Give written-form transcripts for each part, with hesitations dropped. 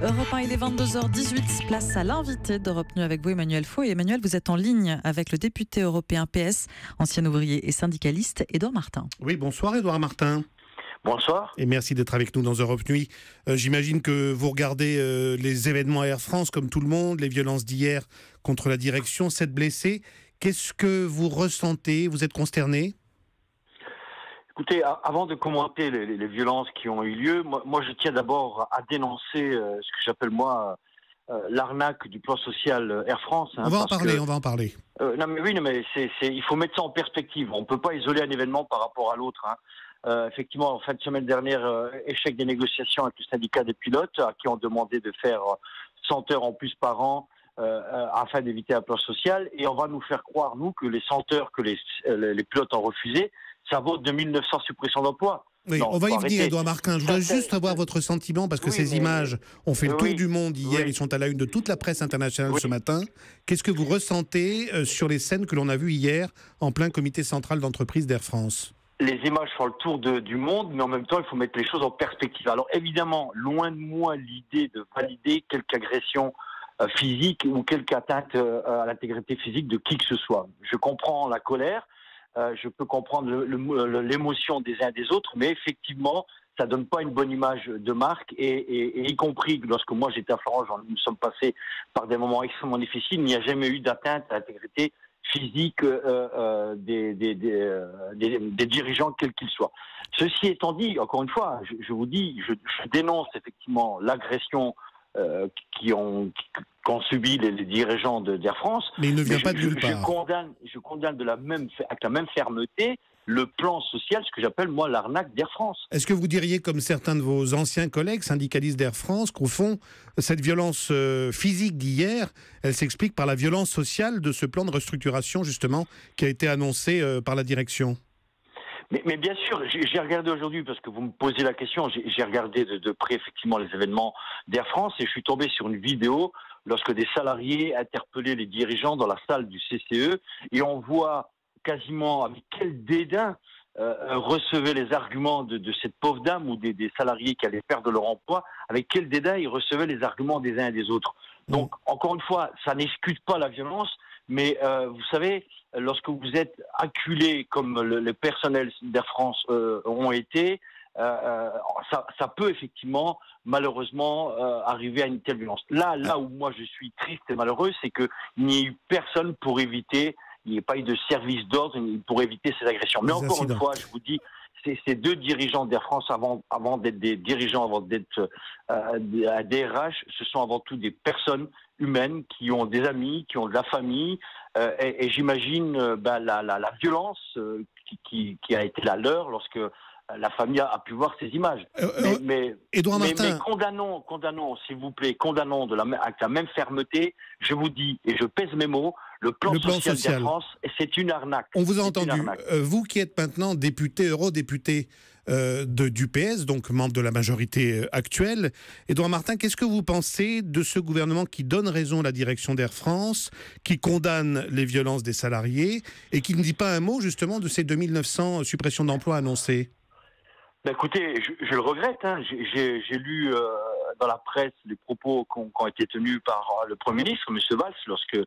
Europe 1, il est 22h18, place à l'invité d'Europe News avec vous, Emmanuel Faux. Et Emmanuel, vous êtes en ligne avec le député européen PS, ancien ouvrier et syndicaliste, Édouard Martin. Oui, bonsoir Édouard Martin. Bonsoir. Et merci d'être avec nous dans Europe Nuit. J'imagine que vous regardez les événements à Air France comme tout le monde, les violences d'hier contre la direction, 7 blessés. Qu'est-ce que vous ressentez? Vous êtes consterné? Écoutez, avant de commenter les violences qui ont eu lieu, moi je tiens d'abord à dénoncer ce que j'appelle moi l'arnaque du plan social Air France. On va en parler. Non mais il faut mettre ça en perspective. On ne peut pas isoler un événement par rapport à l'autre. Effectivement, en fin de semaine dernière, échec des négociations avec le syndicat des pilotes, à qui ont demandé de faire 100 heures en plus par an afin d'éviter un plan social. Et on va nous faire croire, nous, que les 100 heures que les pilotes ont refusées, ça vaut 2900 suppressions d'emplois. Oui, non, on va y venir, Édouard Martin. Je voudrais juste avoir votre sentiment, parce que ces images ont fait le tour du monde hier. Ils sont à la une de toute la presse internationale ce matin. Qu'est-ce que vous ressentez sur les scènes que l'on a vues hier en plein comité central d'entreprise d'Air France? Les images font le tour du monde, mais en même temps, il faut mettre les choses en perspective. Alors évidemment, loin de moi l'idée de valider quelque agression physique ou quelque atteinte à l'intégrité physique de qui que ce soit. Je comprends la colère. Je peux comprendre l'émotion des uns et des autres, mais effectivement, ça donne pas une bonne image de marque, et y compris lorsque moi j'étais à Florence, nous sommes passés par des moments extrêmement difficiles, il n'y a jamais eu d'atteinte à l'intégrité physique des dirigeants, quels qu'ils soient. Ceci étant dit, encore une fois, je vous dis, je dénonce effectivement l'agression qu'ont subi les dirigeants d'Air France. Mais il ne vient pas de nulle part. Je condamne avec la même fermeté le plan social, ce que j'appelle moi l'arnaque d'Air France. Est-ce que vous diriez, comme certains de vos anciens collègues syndicalistes d'Air France, qu'au fond, cette violence physique d'hier, elle s'explique par la violence sociale de ce plan de restructuration, justement, qui a été annoncé par la direction? Mais bien sûr, j'ai regardé aujourd'hui, parce que vous me posez la question, j'ai regardé de près effectivement les événements d'Air France, et je suis tombé sur une vidéo lorsque des salariés interpellaient les dirigeants dans la salle du CCE, et on voit quasiment avec quel dédain recevaient les arguments de cette pauvre dame ou des salariés qui allaient perdre leur emploi, avec quel dédain ils recevaient les arguments des uns et des autres. Donc, encore une fois, ça n'excuse pas la violence, mais vous savez, lorsque vous êtes acculé comme le personnel d'Air France ont été, ça peut effectivement, malheureusement, arriver à une telle violence. Là où moi je suis triste et malheureux, c'est qu'il n'y ait eu personne pour éviter, il n'y ait pas eu de service d'ordre pour éviter ces agressions. Mais encore une fois, je vous dis, ces deux dirigeants d'Air France, avant d'être des dirigeants, avant d'être à DRH, ce sont avant tout des personnes humaines qui ont des amis, qui ont de la famille, et j'imagine la violence qui a été la leur lorsque la famille a pu voir ces images. Édouard Martin. Mais condamnons, s'il vous plaît, avec la même fermeté, je vous dis, et je pèse mes mots, le plan social d'Air France, c'est une arnaque. On vous a entendu. Vous qui êtes maintenant député, eurodéputé du PS, donc membre de la majorité actuelle, Édouard Martin, qu'est-ce que vous pensez de ce gouvernement qui donne raison à la direction d'Air France, qui condamne les violences des salariés et qui ne dit pas un mot justement de ces 2900 suppressions d'emplois annoncées? Écoutez, je le regrette. J'ai lu dans la presse les propos qui ont été tenus par le Premier ministre, M. Valls, lorsque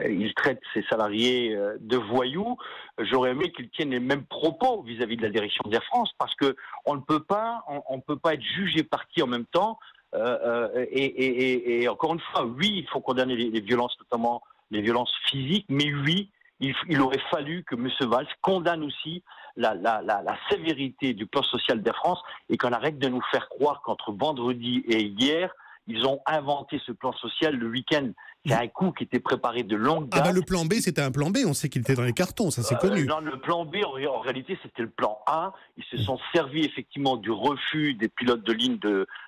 il traite ses salariés de voyous. J'aurais aimé qu'il tienne les mêmes propos vis-à-vis de la direction d'Air France, parce que on ne peut pas être jugé parti en même temps. Et encore une fois, oui, il faut condamner les violences, notamment les violences physiques, mais oui, il aurait fallu que M. Valls condamne aussi la sévérité du plan social d'Air France, et qu'on arrête de nous faire croire qu'entre vendredi et hier, ils ont inventé ce plan social le week-end. C'est un coup qui était préparé de longue date. Le plan B, c'était un plan B. On sait qu'il était dans les cartons, ça c'est connu. Non, le plan B, en réalité, c'était le plan A. Ils se sont servis effectivement du refus des pilotes de ligne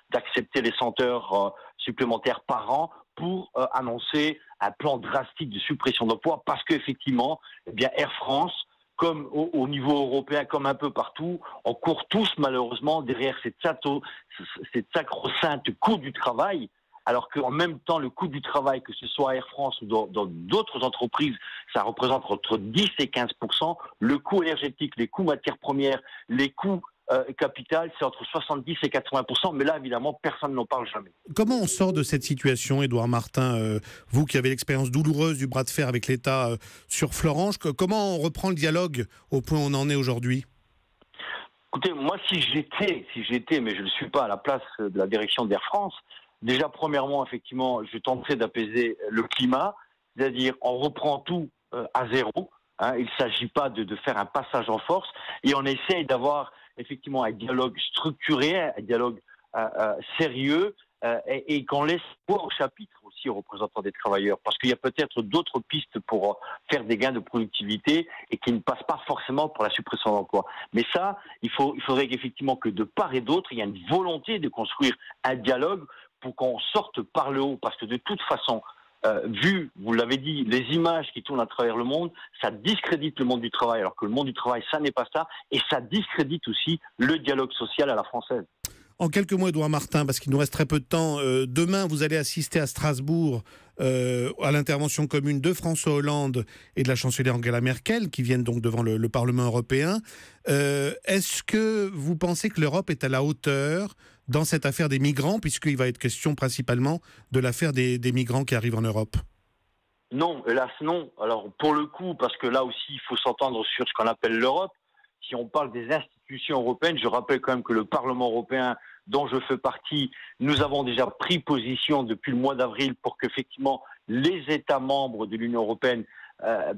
d'accepter les 100 heures supplémentaires par an pour annoncer un plan drastique de suppression d'emplois, parce qu'effectivement, Air France, comme au niveau européen, comme un peu partout, on court tous malheureusement derrière cette sacro-sainte coût du travail, alors qu'en même temps, le coût du travail, que ce soit à Air France ou dans d'autres entreprises, ça représente entre 10 et 15%. Le coût énergétique, les coûts matières premières, les coûts capital, c'est entre 70 et 80%, mais là, évidemment, personne n'en parle jamais. Comment on sort de cette situation, Édouard Martin, vous qui avez l'expérience douloureuse du bras de fer avec l'État sur Florange, comment on reprend le dialogue au point où on en est aujourd'hui ? Écoutez, moi, si j'étais, mais je ne suis pas à la place de la direction d'Air France, déjà, premièrement, effectivement, je tenterai d'apaiser le climat, c'est-à-dire on reprend tout à zéro. Hein, il ne s'agit pas de faire un passage en force et on essaye d'avoir effectivement un dialogue structuré, un dialogue sérieux et qu'on laisse voix au chapitre aussi aux représentants des travailleurs parce qu'il y a peut-être d'autres pistes pour faire des gains de productivité et qui ne passent pas forcément pour la suppression d'emplois. Mais ça, il faudrait qu'effectivement que de part et d'autre, il y ait une volonté de construire un dialogue pour qu'on sorte par le haut parce que de toute façon, vu, vous l'avez dit, les images qui tournent à travers le monde, ça discrédite le monde du travail, alors que le monde du travail, ça n'est pas ça, et ça discrédite aussi le dialogue social à la française. En quelques mots, Édouard Martin, parce qu'il nous reste très peu de temps, demain, vous allez assister à Strasbourg à l'intervention commune de François Hollande et de la chancelière Angela Merkel, qui viennent donc devant le Parlement européen. Est-ce que vous pensez que l'Europe est à la hauteur dans cette affaire des migrants, puisqu'il va être question principalement de l'affaire des migrants qui arrivent en Europe ? Non, hélas non. Alors pour le coup, parce que là aussi, il faut s'entendre sur ce qu'on appelle l'Europe. Si on parle des institutions européennes, je rappelle quand même que le Parlement européen, dont je fais partie, nous avons déjà pris position depuis le mois d'avril pour qu'effectivement les États membres de l'Union européenne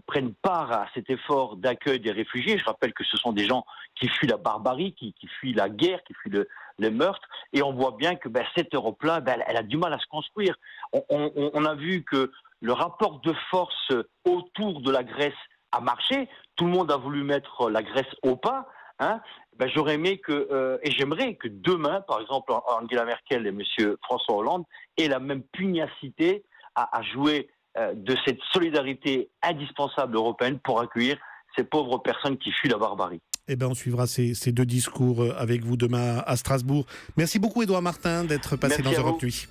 prennent part à cet effort d'accueil des réfugiés. Je rappelle que ce sont des gens qui fuient la barbarie, qui fuient la guerre, qui fuient les meurtres. Et on voit bien que cette Europe-là, elle a du mal à se construire. On a vu que le rapport de force autour de la Grèce a marché. Tout le monde a voulu mettre la Grèce au pas. Hein. J'aurais aimé et j'aimerais que demain, par exemple, Angela Merkel et M. François Hollande aient la même pugnacité à jouer de cette solidarité indispensable européenne pour accueillir ces pauvres personnes qui fuient la barbarie. On suivra ces deux discours avec vous demain à Strasbourg. Merci beaucoup, Édouard Martin, d'être passé dans Europe Nuit.